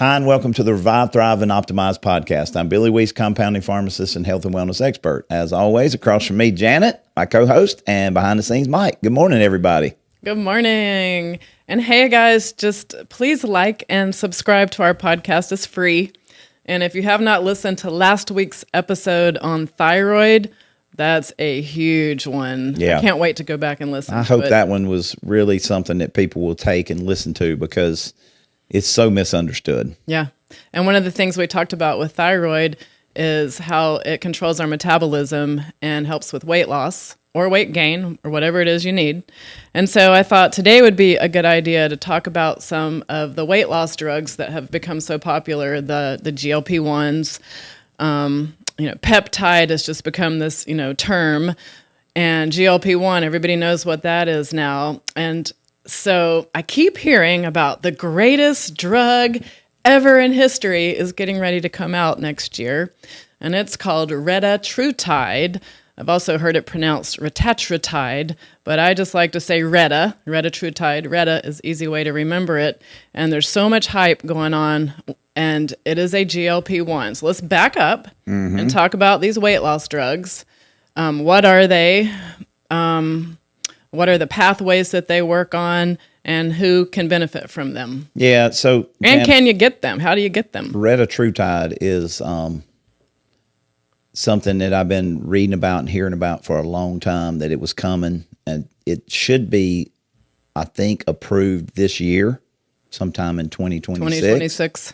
Hi, and welcome to the Revive, Thrive, and Optimize podcast. I'm Billy Weiss, compounding pharmacist and health and wellness expert. As always, across from me, Janet, my co-host, and behind the scenes, Mike. Good morning, everybody. Good morning. And hey, guys, just please like and subscribe to our podcast. It's free. And if you have not listened to last week's episode on thyroid, that's a huge one. Yeah. I can't wait to go back and listen. I hope that one was really something that people will take and listen to because it's so misunderstood. Yeah. And one of the things we talked about with thyroid is how it controls our metabolism and helps with weight loss or weight gain or whatever it is you need. And so I thought today would be a good idea to talk about some of the weight loss drugs that have become so popular, the GLP-1s. Peptide has just become this, term. And GLP-1, everybody knows what that is now. And so I keep hearing about the greatest drug ever in history is getting ready to come out next year. And it's called retatrutide. I've also heard it pronounced retatrutide, but I just like to say retatrutide. Reta is easy way to remember it. And there's so much hype going on, and it is a GLP-1. So let's back up and talk about these weight loss drugs. What are they? What are the pathways that they work on, and who can benefit from them? Yeah, so... And can you get them? How do you get them? Retatrutide is something that I've been reading about and hearing about for a long time, that it was coming, and it should be, I think, approved this year, sometime in 2026. 2026.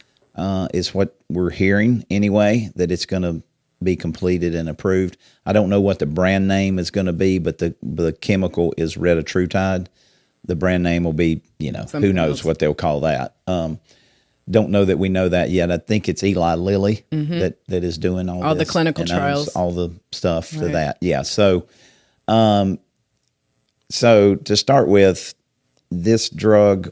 Is what we're hearing anyway, that it's going to be completed and approved. I don't know what the brand name is going to be, but the chemical is retatrutide. The brand name will be, something who knows what they'll call that. Don't know that we know that yet. I think it's Eli Lilly that is doing all the clinical trials, all the stuff for that. Yeah. So, so to start with, this drug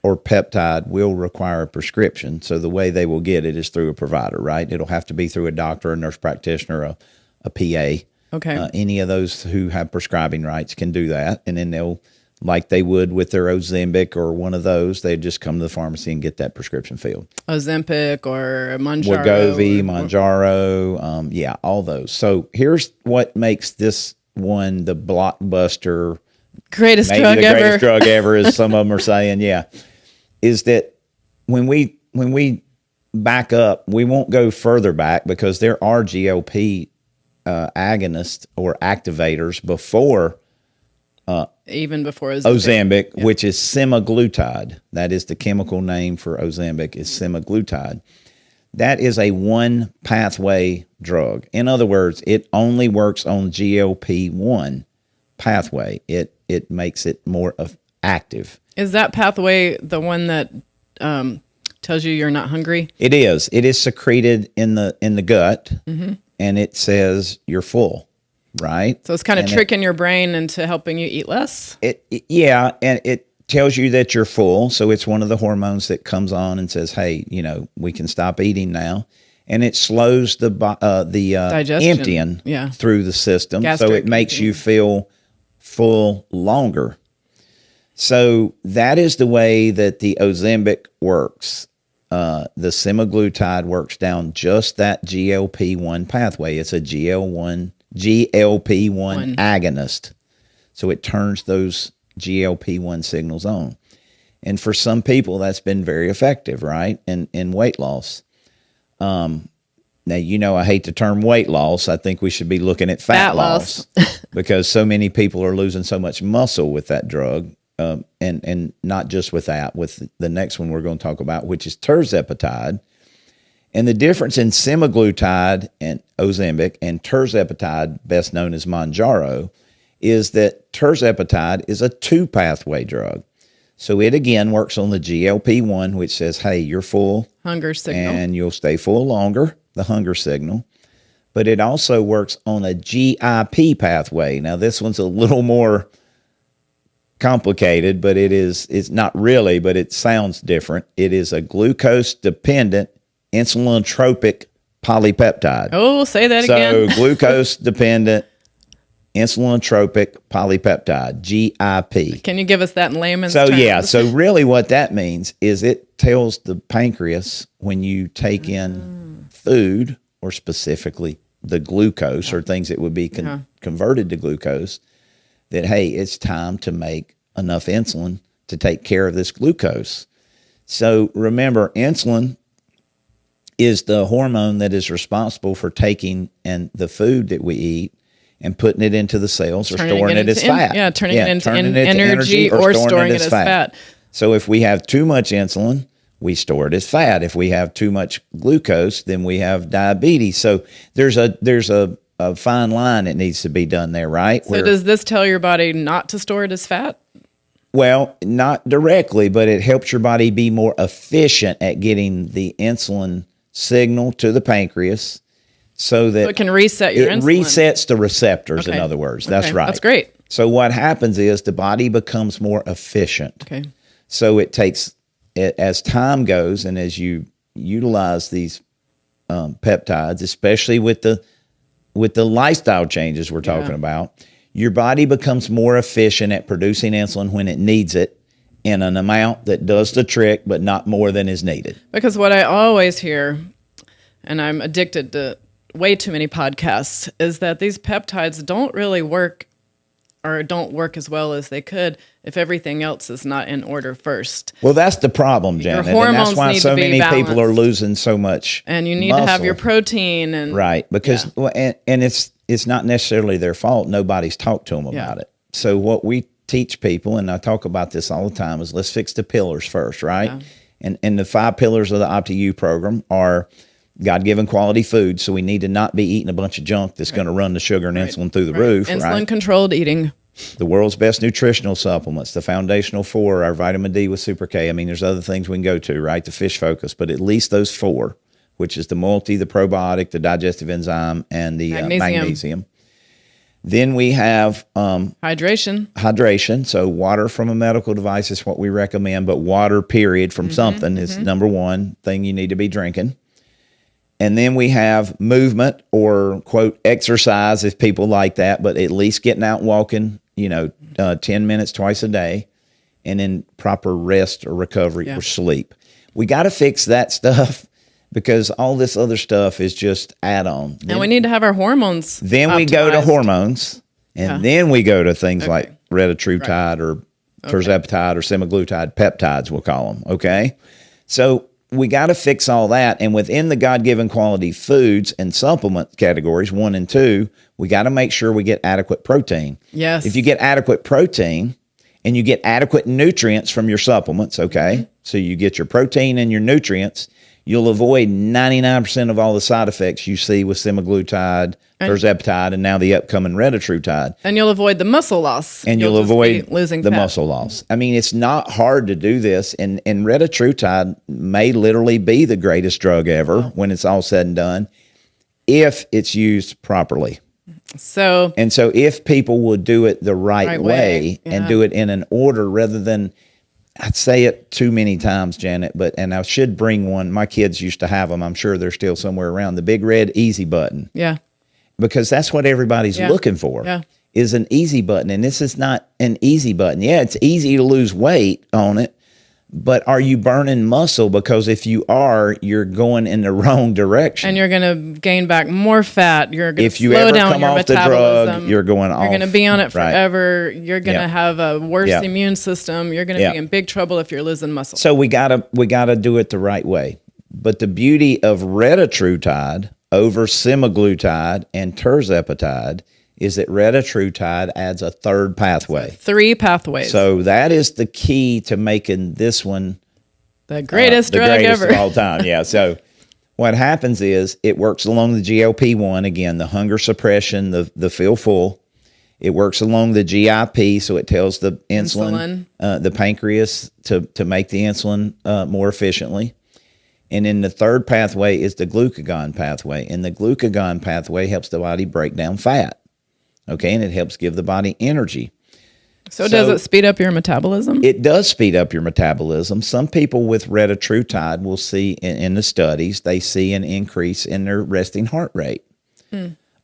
or peptide will require a prescription. So the way they will get it is through a provider, right? It'll have to be through a doctor, a nurse practitioner, a PA. Okay. Any of those who have prescribing rights can do that. And then they'll, like they would with their Ozempic or one of those, they'd just come to the pharmacy and get that prescription filled. Ozempic or Mounjaro. Wegovy, Mounjaro, all those. So here's what makes this one the blockbuster, greatest maybe drug the ever. Greatest drug ever, as some of them are saying, is that when we back up, we won't go further back because there are GLP agonists or activators before even before Ozempic, which is semaglutide. That is the chemical name for Ozempic, is semaglutide. That is a one pathway drug. In other words, it only works on GLP-1 pathway. It makes it more active. Is that pathway the one that tells you you're not hungry? It is. It is secreted in the gut, and it says you're full, right? So it's kind of tricking your brain into helping you eat less? And it tells you that you're full. So it's one of the hormones that comes on and says, hey, we can stop eating now. And it slows the digestion, emptying through the system. Gastric so it makes you feel full longer. So that is the way that the Ozempic works. The semaglutide works down just that GLP-1 pathway. It's a GLP-1 agonist. So it turns those GLP-1 signals on. And for some people, that's been very effective, right? In weight loss. Now, I hate the term weight loss. I think we should be looking at fat loss because so many people are losing so much muscle with that drug. And not just with that, with the next one we're going to talk about, which is tirzepatide. And the difference in semaglutide and Ozempic and tirzepatide, best known as Mounjaro, is that tirzepatide is a two-pathway drug. So it, again, works on the GLP-1, which says, hey, you're full. Hunger signal. And you'll stay full longer, the hunger signal. But it also works on a GIP pathway. Now, this one's a little more complicated, but it's not really, but it sounds different. It is a glucose-dependent insulinotropic polypeptide. Oh, say that again. So glucose-dependent insulinotropic polypeptide, GIP. Can you give us that in layman's So, terms? yeah. So, really, what that means is it tells the pancreas when you take in food, or specifically the glucose or things that would be converted to glucose, that, hey, it's time to make enough insulin to take care of this glucose. So, remember, insulin is the hormone that is responsible for taking the food that we eat and putting it into the cells or storing it as fat. Turning it into energy or storing it as fat. So if we have too much insulin, we store it as fat. If we have too much glucose, then we have diabetes. So there's a fine line that needs to be done there, right? So does this tell your body not to store it as fat? Well, not directly, but it helps your body be more efficient at getting the insulin signal to the pancreas, so that it can reset your insulin. It resets the receptors, in other words. That's right. That's great. So what happens is the body becomes more efficient. Okay. So it takes, as time goes and as you utilize these peptides, especially with the lifestyle changes we're talking about, your body becomes more efficient at producing insulin when it needs it in an amount that does the trick, but not more than is needed. Because what I always hear, and I'm addicted to way too many podcasts, is that these peptides don't really work, or don't work as well as they could, if everything else is not in order first. Well, that's the problem, Janet. Your hormones and that's why need so to be many balanced. people are losing so much And you need muscle. to have your protein. And right, because and it's not necessarily their fault. Nobody's talked to them about it. So what we teach people, and I talk about this all the time, is let's fix the pillars first, right? Yeah. And the 5 pillars of the OptiU program are God-given quality food. So we need to not be eating a bunch of junk that's going to run the sugar and insulin through the roof. Insulin-controlled eating. The world's best nutritional supplements, the foundational 4, our vitamin D with Super K. I mean, there's other things we can go to, right? The fish focus, but at least those 4, which is the multi, the probiotic, the digestive enzyme, and the magnesium. Then we have hydration. So water from a medical device is what we recommend, but water, period, from something is number 1 thing you need to be drinking. And then we have movement, or, quote, exercise, if people like that, but at least getting out and walking, 10 minutes twice a day, and then proper rest or recovery or sleep. We got to fix that stuff, because all this other stuff is just add-on. And we need to have our hormones Then we go to hormones, and then we go to things like retatrutide or tirzepatide or semaglutide, peptides we'll call them, okay? So we got to fix all that. And within the God-given quality foods and supplement categories 1 and 2, we got to make sure we get adequate protein. Yes. If you get adequate protein and you get adequate nutrients from your supplements, okay, so you get your protein and your nutrients, you'll avoid 99% of all the side effects you see with semaglutide, tirzepatide, and now the upcoming retatrutide. And you'll avoid the muscle loss. And you'll avoid losing the fat. muscle loss. I mean, it's not hard to do this. And retatrutide may literally be the greatest drug ever when it's all said and done, if it's used properly. So if people would do it the right way and do it in an order rather than, I'd say it too many times, Janet, and I should bring one. My kids used to have them. I'm sure they're still somewhere around. The big red easy button. Yeah. Because that's what everybody's looking for, is an easy button. And this is not an easy button. Yeah, it's easy to lose weight on it, but are you burning muscle? Because if you are, you're going in the wrong direction. And you're going to gain back more fat. You're going to slow down your come off metabolism. The drug, you're going off. You're going to be on it forever. Right. You're going to have a worse immune system. You're going to be in big trouble if you're losing muscle. So we gotta do it the right way. But the beauty of retatrutide over semaglutide and tirzepatide is that retatrutide adds a 3rd pathway. 3 pathways. So that is the key to making this one the greatest drug ever of all time. Yeah. So what happens is it works along the GLP-1, again, the hunger suppression, the feel full. It works along the GIP, so it tells the insulin. The pancreas to make the insulin more efficiently. And then the 3rd pathway is the glucagon pathway. And the glucagon pathway helps the body break down fat. Okay, and it helps give the body energy. So does it speed up your metabolism? It does speed up your metabolism. Some people with retatrutide will see in the studies, they see an increase in their resting heart rate.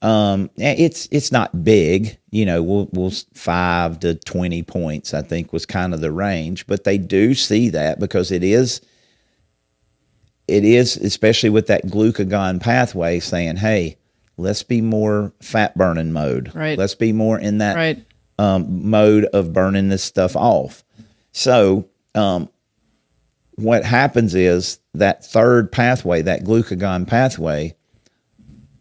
It's not big, we'll 5 to 20 points, I think was kind of the range, but they do see that because it is, especially with that glucagon pathway saying, hey, let's be more fat burning mode. Right. Let's be more in that Right. Mode of burning this stuff off. So what happens is that third pathway, that glucagon pathway,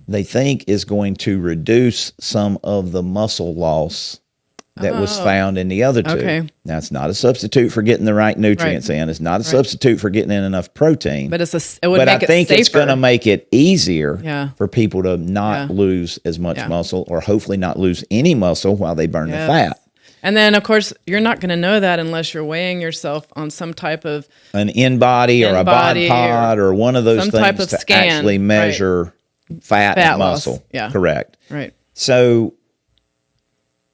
they think is going to reduce some of the muscle loss that was found in the other two. Okay. Now, it's not a substitute for getting the right nutrients in. It's not a substitute for getting in enough protein. But it would make I think it it's going to make it easier Yeah. for people to not lose as much muscle, or hopefully not lose any muscle while they burn the fat. And then, of course, you're not going to know that unless you're weighing yourself on some type of An in-body or a bod pod or one of those some things type of to scan, actually measure fat and loss. muscle. Yeah. Correct. Right. So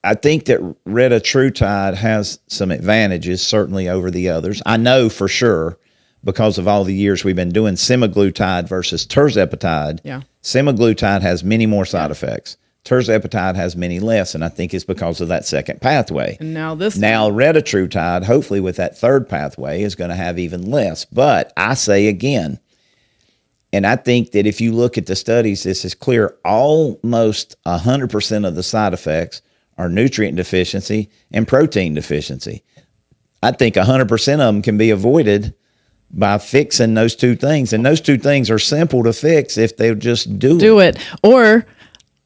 I think that retatrutide has some advantages, certainly over the others. I know for sure, because of all the years we've been doing semaglutide versus tirzepatide. Yeah. Semaglutide has many more side effects. Tirzepatide has many less, and I think it's because of that second pathway. And now retatrutide, hopefully with that third pathway, is going to have even less. But I say again, and I think that if you look at the studies, this is clear, almost 100% of the side effects are nutrient deficiency and protein deficiency. I think 100% of them can be avoided by fixing those two things. And those two things are simple to fix if they just do it. Or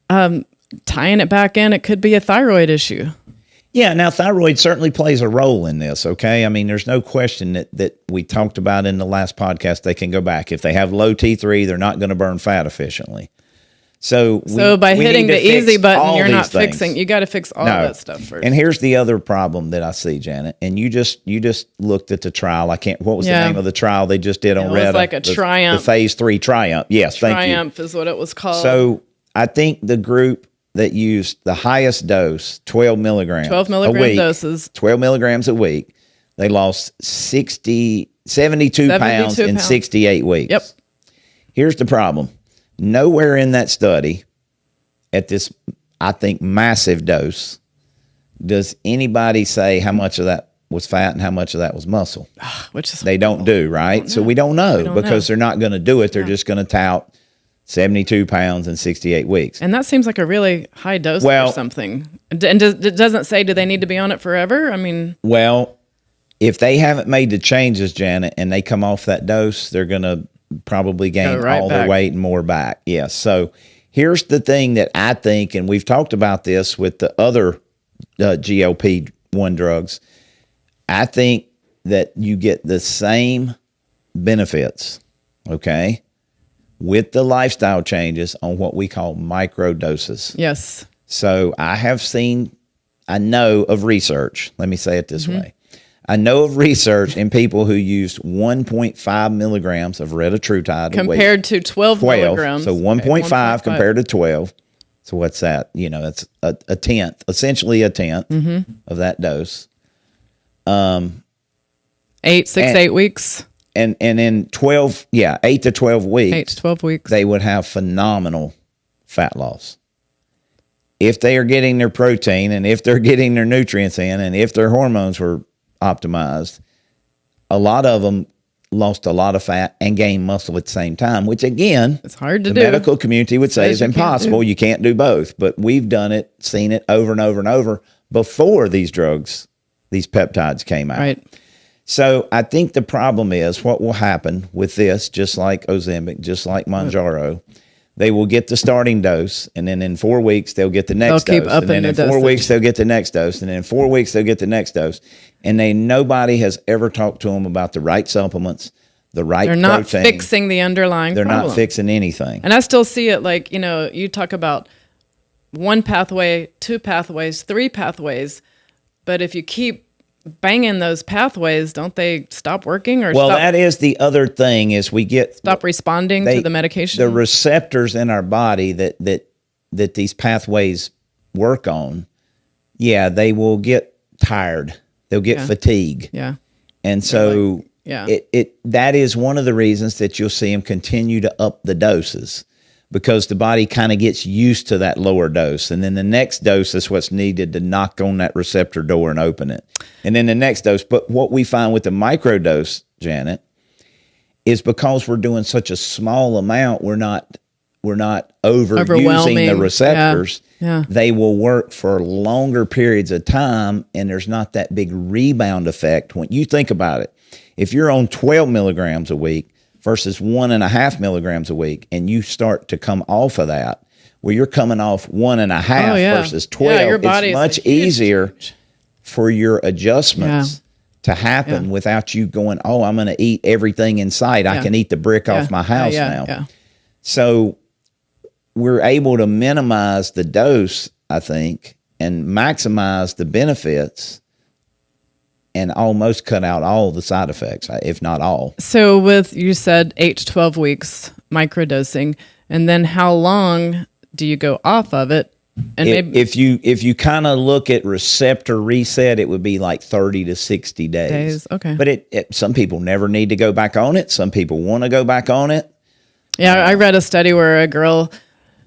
tying it back in, it could be a thyroid issue. Yeah, now thyroid certainly plays a role in this, okay? I mean, there's no question that we talked about in the last podcast. They can go back. If they have low T3, they're not going to burn fat efficiently. So by hitting the easy button, you're not things. fixing. You got to fix all that stuff first. And here's the other problem that I see, Janet. And you just looked at the trial. What was the name of the trial they just did on Reddit? It was like a Triumph. The phase 3 Triumph. Yes, thank you. Triumph is what it was called. So I think the group that used the highest dose, 12 milligrams 12 milligram a week, doses. 12 milligrams a week, they lost 72 pounds in 68 weeks. Yep. Here's the problem. Nowhere in that study at this, I think, massive dose, does anybody say how much of that was fat and how much of that was muscle? Which is they don't do, right? So we don't know because they're not going to do it. They're just going to tout 72 pounds in 68 weeks. And that seems like a really high dose or something. And it doesn't say, do they need to be on it forever? I mean. Well, if they haven't made the changes, Janet, and they come off that dose, they're going to probably gain all their weight and more back. Yes. So here's the thing that I think, and we've talked about this with the other GLP-1 drugs. I think that you get the same benefits, okay, with the lifestyle changes on what we call micro doses. Yes. So I know of research, let me say it this way. I know of research in people who used 1.5 milligrams of retatrutide compared to 12 milligrams. So 1.5 compared to 12. So what's that? That's a tenth, essentially a tenth of that dose. 8 weeks. And in 12, 8 to 12 weeks. 8 to 12 weeks. They would have phenomenal fat loss. If they are getting their protein and if they're getting their nutrients in and if their hormones were optimized, a lot of them lost a lot of fat and gained muscle at the same time, which again, it's hard to do. The medical community would say is impossible. You can't do both, but we've done it, seen it over and over and over before these drugs, these peptides came out. Right. So I think the problem is what will happen with this, just like Ozempic, just like Mounjaro, they will get the starting dose, and then in 4 weeks, they'll get the next dose. And then in 4 weeks, they'll get the next dose. And then in 4 weeks, they'll get the next dose. And nobody has ever talked to them about the right supplements, the right protein. They're not fixing the underlying problem. They're not fixing anything. And I still see it like, you talk about one pathway, 2 pathways, 3 pathways. But if you keep banging those pathways, don't they stop working? That is the other thing is we stop responding to the medication. The receptors in our body that these pathways work on, they will get tired. They'll get fatigue. Yeah. And so that is one of the reasons that you'll see them continue to up the doses. because the body kind of gets used to that lower dose. And then the next dose is what's needed to knock on that receptor door and open it. And then the next dose. But what we find with the microdose, Janet, is because we're doing such a small amount, we're not overusing the receptors. Yeah. They will work for longer periods of time, and there's not that big rebound effect. When you think about it, if you're on 12 milligrams a week versus 1.5 milligrams a week, and you start to come off of that, where you're coming off 1.5 versus 12, it's much easier for your adjustments to happen without you going, oh, I'm going to eat everything in sight. I can eat the brick off my house now. Yeah. So we're able to minimize the dose, I think, and maximize the benefits and almost cut out all the side effects, if not all. So you said 8 to 12 weeks microdosing, and then how long do you go off of it? And if you kind of look at receptor reset, it would be like 30 to 60 days. Okay. But some people never need to go back on it. Some people want to go back on it. Yeah, I read a study where a girl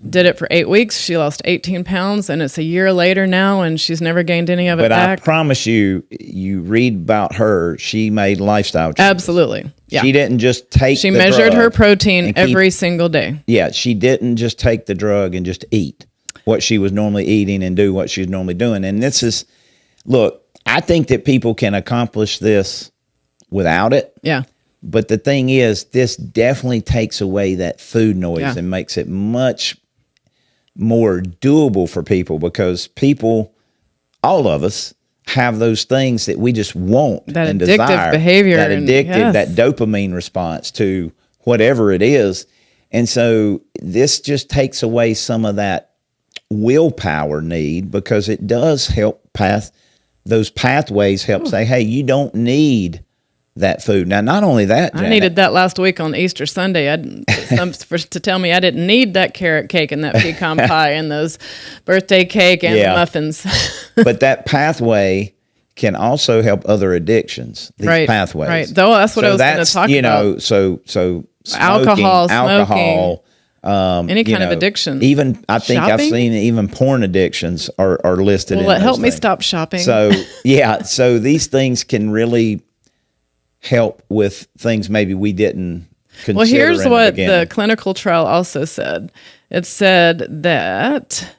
did it for 8 weeks. She lost 18 pounds, and it's a year later now, and she's never gained any of it back. But I promise you read about her, she made lifestyle changes. Absolutely. Yeah. She didn't just take She measured her protein every single day. Yeah, she didn't just take the drug and just eat what she was normally eating and do what she's normally doing. And look, I think that people can accomplish this without it. Yeah. But the thing is, this definitely takes away that food noise and makes it much more doable for people, because people, all of us, have those things that we just want and desire. That addictive behavior. That dopamine response to whatever it is. And so this just takes away some of that willpower need, because it does help those pathways help say, hey, you don't need that food. Now, not only that, Janet, I needed that last week on Easter Sunday. To tell me I didn't need that carrot cake and that pecan pie and those birthday cake and the muffins. But that pathway can also help other addictions. These pathways, right? Though that's what I was going to talk about. So smoking, alcohol, any kind of addiction. Even I think I've seen even porn addictions are listed. Well, it helped me stop shopping. So so these things can really help with things maybe we didn't consider. Well, here's what the clinical trial also said. It said that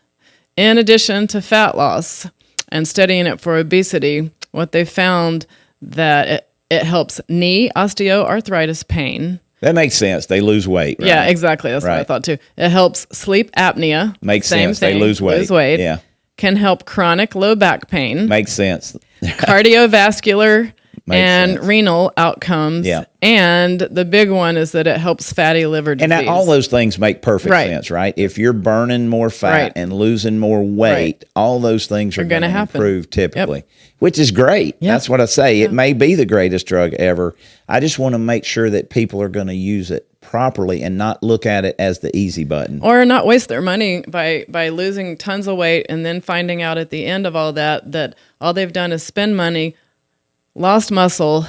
in addition to fat loss and studying it for obesity, what they found that it helps knee osteoarthritis pain. That makes sense. They lose weight, right? Yeah, exactly. That's what I thought too. It helps sleep apnea. Makes sense. They lose weight. Yeah. Can help chronic low back pain. Makes sense. Cardiovascular and renal outcomes. Yeah. And the big one is that it helps fatty liver disease. And all those things make perfect sense, right? If you're burning more fat and losing more weight, all those things are going to improve typically, which is great. Yep. That's what I say. It may be the greatest drug ever. I just want to make sure that people are going to use it properly and not look at it as the easy button. Or not waste their money by losing tons of weight and then finding out at the end of all that all they've done is spend money, lost muscle,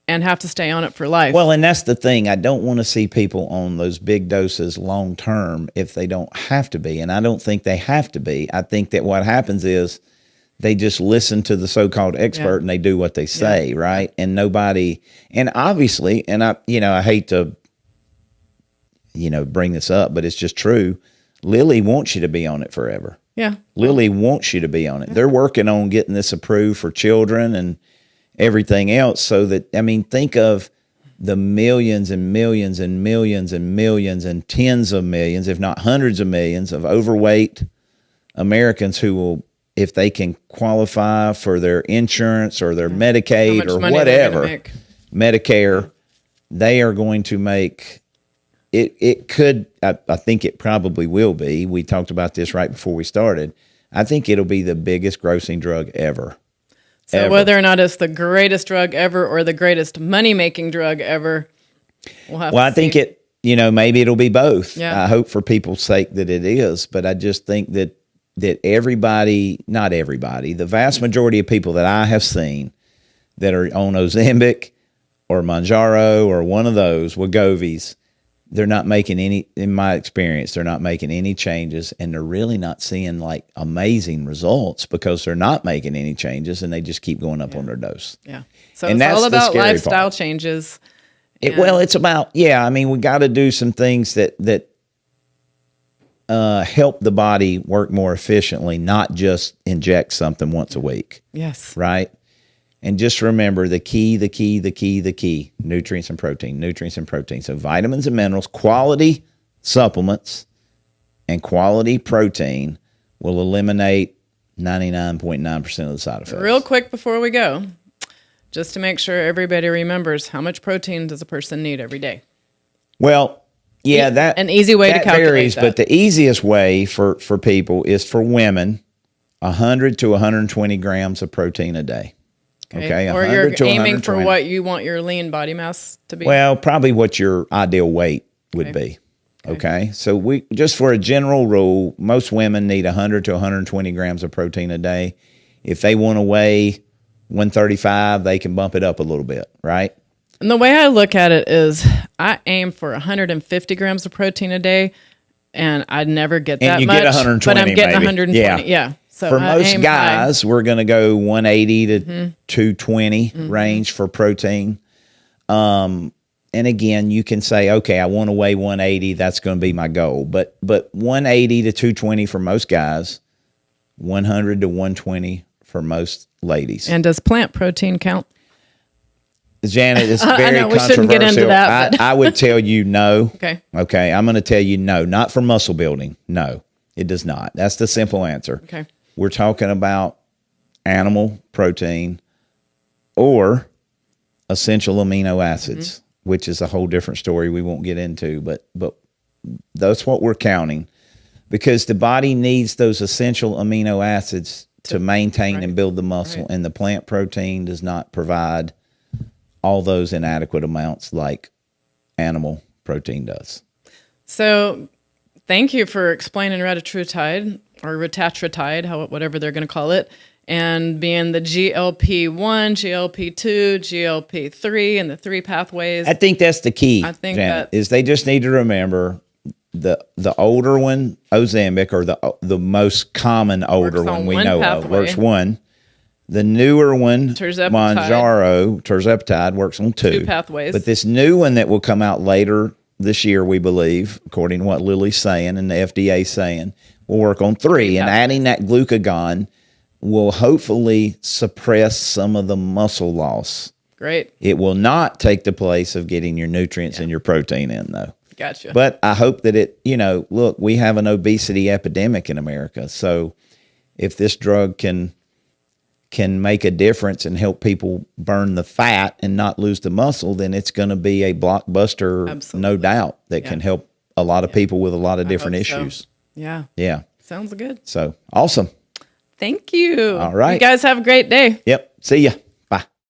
and have to stay on it for life. Well, and that's the thing. I don't want to see people on those big doses long term if they don't have to be. And I don't think they have to be. I think that what happens is they just listen to the so-called expert and they do what they say, right? And obviously, and I hate to, bring this up, but it's just true. Lilly wants you to be on it forever. Yeah. Lilly wants you to be on it. They're working on getting this approved for children and everything else, so that, think of the millions and millions and millions and millions and tens of millions, if not hundreds of millions, of overweight Americans who will, if they can qualify for their insurance or their Medicaid or whatever, Medicare, they are going to make it. It could, I think it probably will be. We talked about this right before we started. I think it'll be the biggest grossing drug ever. So whether or not it's the greatest drug ever or the greatest money-making drug ever, we'll have to see. I think maybe it'll be both. Yeah. I hope for people's sake that it is, but I just think that everybody, not everybody, the vast majority of people that I have seen that are on Ozempic or Mounjaro or one of those, Wegovy's, they're not making any, in my experience, they're not making any changes, and they're really not seeing like amazing results because they're not making any changes and they just keep going up on their dose. Yeah. So And it's that's all the about scary lifestyle part. changes. Well, it's about, I mean, we got to do some things that help the body work more efficiently, not just inject something once a week. Yes. Right? And just remember the key, nutrients and protein. So vitamins and minerals, quality supplements, and quality protein will eliminate 99.9% of the side effects. Real quick before we go, just to make sure everybody remembers, how much protein does a person need every day? Well, that an easy way to calculate varies, that. but the easiest way for people is for women, 100 to 120 grams of protein a day. Okay, or you're aiming for what you want your lean body mass to be. Well, probably what your ideal weight would be. Okay, so we just for a general rule, most women need 100 to 120 grams of protein a day. If they want to weigh 135, they can bump it up a little bit, right? And the way I look at it is I aim for 150 grams of protein a day, and I'd never get that you much. get 120, but I'm getting maybe. 120. Yeah. So for I most aim guys, we're going to go 180 to 220 range for protein. And again, you can say, okay, I want to weigh 180. That's going to be my goal. But 180 to 220 for most guys, 100 to 120 for most ladies. And does plant protein count? Janet, it's very I know we controversial. shouldn't get into that. I would tell you no. Okay. Okay, I'm going to tell you no. Not for muscle building. No, it does not. That's the simple answer. Okay. We're talking about animal protein or essential amino acids, which is a whole different story we won't get into, but that's what we're counting, because the body needs those essential amino acids to maintain and build the muscle, and the plant protein does not provide all those inadequate amounts like animal protein does. So thank you for explaining retatrutide or retatrutide, whatever they're going to call it, and being the GLP-1, GLP-2, GLP-3, and the 3 pathways. I think that's the key, I think Janet, is they just need to remember the older one, Ozempic, or the most common older one we know of, works one. The newer one, tirzepatide, works on 2 pathways. But this new one that will come out later this year, we believe, according to what Lily's saying and the FDA saying, will work on 3. And adding that glucagon will hopefully suppress some of the muscle loss. Great. It will not take the place of getting your nutrients and your protein in, though. Gotcha. But I hope that it, look, we have an obesity epidemic in America. So if this drug can make a difference and help people burn the fat and not lose the muscle, then it's going to be a blockbuster, no doubt, that can help a lot of people with a lot of different issues. So. Yeah. Yeah. Sounds good. So awesome. Thank you. All right. You guys have a great day. Yep. See ya.